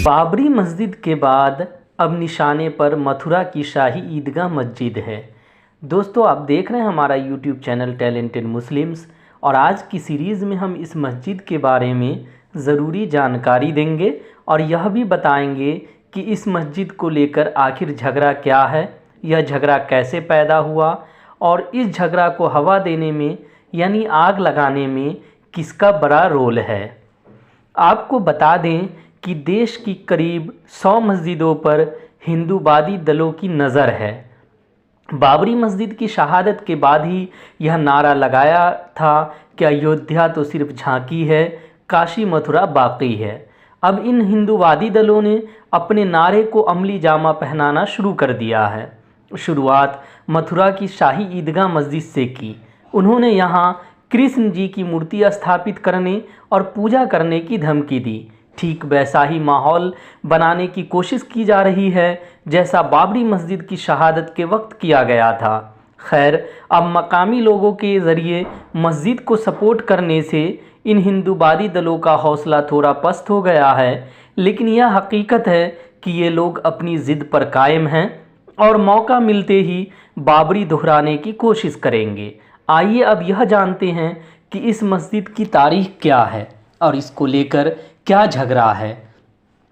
बाबरी मस्जिद के बाद अब निशाने पर मथुरा की शाही ईदगाह मस्जिद है। दोस्तों, आप देख रहे हैं हमारा यूट्यूब चैनल टैलेंटेड मुस्लिम्स, और आज की सीरीज़ में हम इस मस्जिद के बारे में ज़रूरी जानकारी देंगे और यह भी बताएंगे कि इस मस्जिद को लेकर आखिर झगड़ा क्या है, यह झगड़ा कैसे पैदा हुआ और इस झगड़ा को हवा देने में यानी आग लगाने में किसका बड़ा रोल है। आपको बता दें कि देश की करीब 100 मस्जिदों पर हिंदूवादी दलों की नज़र है। बाबरी मस्जिद की शहादत के बाद ही यह नारा लगाया था कि अयोध्या तो सिर्फ झांकी है, काशी मथुरा बाकी है। अब इन हिंदूवादी दलों ने अपने नारे को अमली जामा पहनाना शुरू कर दिया है। शुरुआत मथुरा की शाही ईदगाह मस्जिद से की। उन्होंने यहाँ कृष्ण जी की मूर्ति स्थापित करने और पूजा करने की धमकी दी। ठीक वैसा ही माहौल बनाने की कोशिश की जा रही है जैसा बाबरी मस्जिद की शहादत के वक्त किया गया था। खैर, अब मकामी लोगों के ज़रिए मस्जिद को सपोर्ट करने से इन हिंदूवादी दलों का हौसला थोड़ा पस्त हो गया है, लेकिन यह हकीकत है कि ये लोग अपनी ज़िद पर कायम हैं और मौका मिलते ही बाबरी दोहराने की कोशिश करेंगे। आइए अब यह जानते हैं कि इस मस्जिद की तारीख क्या है और इसको लेकर क्या झगड़ा है।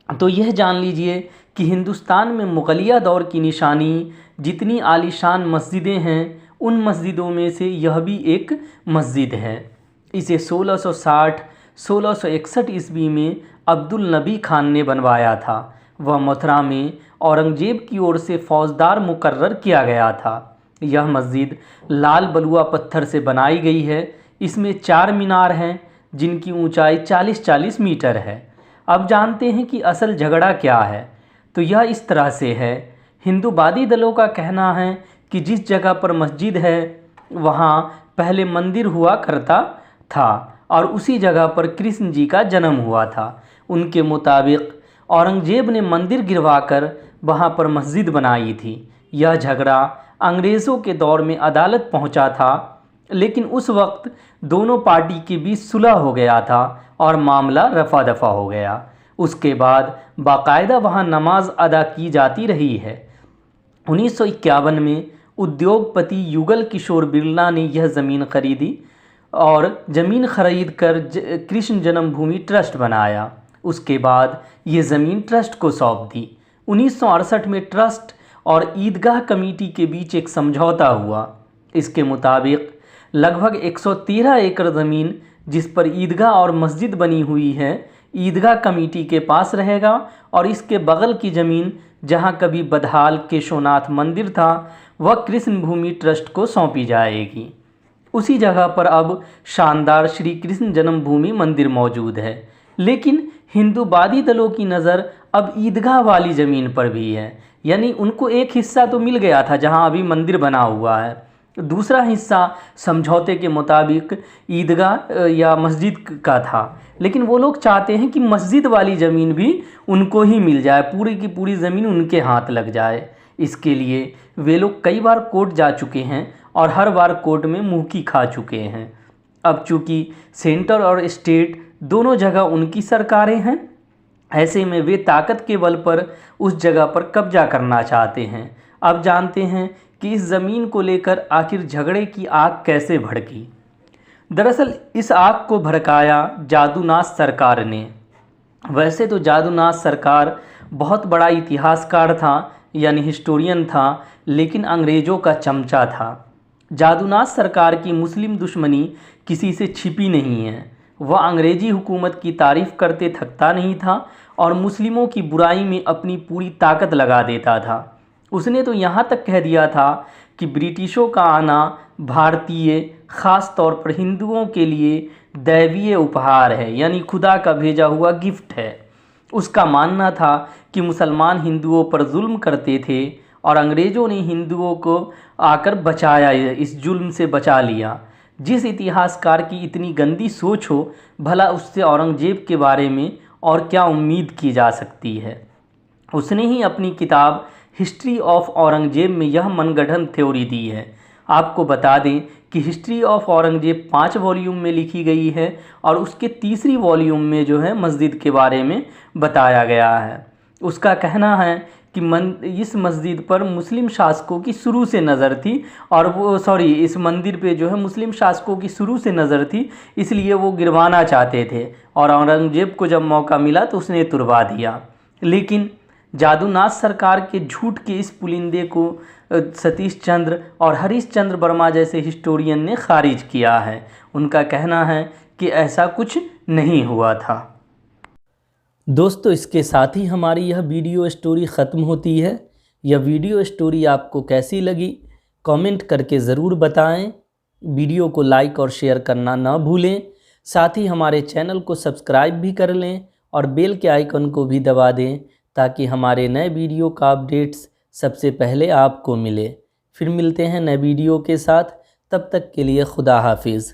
तो यह जान लीजिए कि हिंदुस्तान में मुग़लिया दौर की निशानी जितनी आलीशान मस्जिदें हैं, उन मस्जिदों में से यह भी एक मस्जिद है। इसे 1660-1661 ईस्वी में अब्दुल नबी खान ने बनवाया था। वह मथुरा में औरंगजेब की ओर से फौजदार मुकर्रर किया गया था। यह मस्जिद लाल बलुआ पत्थर से बनाई गई है। इसमें 4 मीनार हैं जिनकी ऊंचाई 40-40 मीटर है। अब जानते हैं कि असल झगड़ा क्या है। तो यह इस तरह से है। हिंदूवादी दलों का कहना है कि जिस जगह पर मस्जिद है वहाँ पहले मंदिर हुआ करता था और उसी जगह पर कृष्ण जी का जन्म हुआ था। उनके मुताबिक औरंगजेब ने मंदिर गिरवाकर वहाँ पर मस्जिद बनाई थी। यह झगड़ा अंग्रेज़ों के दौर में अदालत पहुँचा था, लेकिन उस वक्त दोनों पार्टी के बीच सुलह हो गया था और मामला रफा दफा हो गया। उसके बाद बाकायदा वहाँ नमाज अदा की जाती रही है। 1951 में उद्योगपति युगल किशोर बिरला ने यह ज़मीन खरीदी और ज़मीन खरीद कर कृष्ण जन्मभूमि ट्रस्ट बनाया। उसके बाद ये ज़मीन ट्रस्ट को सौंप दी। 1968 में ट्रस्ट और ईदगाह कमेटी के बीच एक समझौता हुआ। इसके मुताबिक लगभग 113 एकड़ ज़मीन जिस पर ईदगाह और मस्जिद बनी हुई है, ईदगाह कमेटी के पास रहेगा और इसके बगल की ज़मीन जहां कभी बदहाल केशवनाथ मंदिर था, वह कृष्ण भूमि ट्रस्ट को सौंपी जाएगी। उसी जगह पर अब शानदार श्री कृष्ण जन्मभूमि मंदिर मौजूद है, लेकिन हिंदूवादी दलों की नज़र अब ईदगाह वाली ज़मीन पर भी है। यानी उनको एक हिस्सा तो मिल गया था जहां अभी मंदिर बना हुआ है, दूसरा हिस्सा समझौते के मुताबिक ईदगाह या मस्जिद का था, लेकिन वो लोग चाहते हैं कि मस्जिद वाली ज़मीन भी उनको ही मिल जाए, पूरी की पूरी ज़मीन उनके हाथ लग जाए। इसके लिए वे लोग कई बार कोर्ट जा चुके हैं और हर बार कोर्ट में मुँह की खा चुके हैं। अब चूँकि सेंटर और स्टेट दोनों जगह उनकी सरकारें हैं, ऐसे में वे ताकत के बल पर उस जगह पर कब्जा करना चाहते हैं। अब जानते हैं कि इस ज़मीन को लेकर आखिर झगड़े की आग कैसे भड़की। दरअसल इस आग को भड़काया जादूनाथ सरकार ने। वैसे तो जादूनाथ सरकार बहुत बड़ा इतिहासकार था, यानी हिस्टोरियन था, लेकिन अंग्रेज़ों का चमचा था। जादूनाथ सरकार की मुस्लिम दुश्मनी किसी से छिपी नहीं है। वह अंग्रेज़ी हुकूमत की तारीफ़ करते थकता नहीं था और मुस्लिमों की बुराई में अपनी पूरी ताकत लगा देता था। उसने तो यहाँ तक कह दिया था कि ब्रिटिशों का आना भारतीय, ख़ास तौर पर हिंदुओं के लिए दैवीय उपहार है, यानी खुदा का भेजा हुआ गिफ्ट है। उसका मानना था कि मुसलमान हिंदुओं पर जुल्म करते थे और अंग्रेज़ों ने हिंदुओं को आकर बचाया, इस जुल्म से बचा लिया। जिस इतिहासकार की इतनी गंदी सोच हो, भला उससे औरंगजेब के बारे में और क्या उम्मीद की जा सकती है। उसने ही अपनी किताब हिस्ट्री ऑफ औरंगजेब में यह मनगढ़ंत थ्योरी दी है। आपको बता दें कि हिस्ट्री ऑफ औरंगजेब 5 वॉल्यूम में लिखी गई है और उसके तीसरी वॉल्यूम में जो है मस्जिद के बारे में बताया गया है। उसका कहना है कि इस मस्जिद पर मुस्लिम शासकों की शुरू से नज़र थी और इस मंदिर पे जो है मुस्लिम शासकों की शुरू से नज़र थी, इसलिए वो गिरवाना चाहते थे और औरंगजेब को जब मौका मिला तो उसने तुड़वा दिया। लेकिन जादूनाथ सरकार के झूठ के इस पुलिंदे को सतीश चंद्र और हरीश चंद्र वर्मा जैसे हिस्टोरियन ने खारिज किया है। उनका कहना है कि ऐसा कुछ नहीं हुआ था। दोस्तों, इसके साथ ही हमारी यह वीडियो स्टोरी ख़त्म होती है। यह वीडियो स्टोरी आपको कैसी लगी कमेंट करके ज़रूर बताएं। वीडियो को लाइक और शेयर करना ना भूलें। साथ ही हमारे चैनल को सब्सक्राइब भी कर लें और बेल के आइकन को भी दबा दें ताकि हमारे नए वीडियो का अपडेट्स सबसे पहले आपको मिले। फिर मिलते हैं नए वीडियो के साथ, तब तक के लिए खुदा हाफिज़।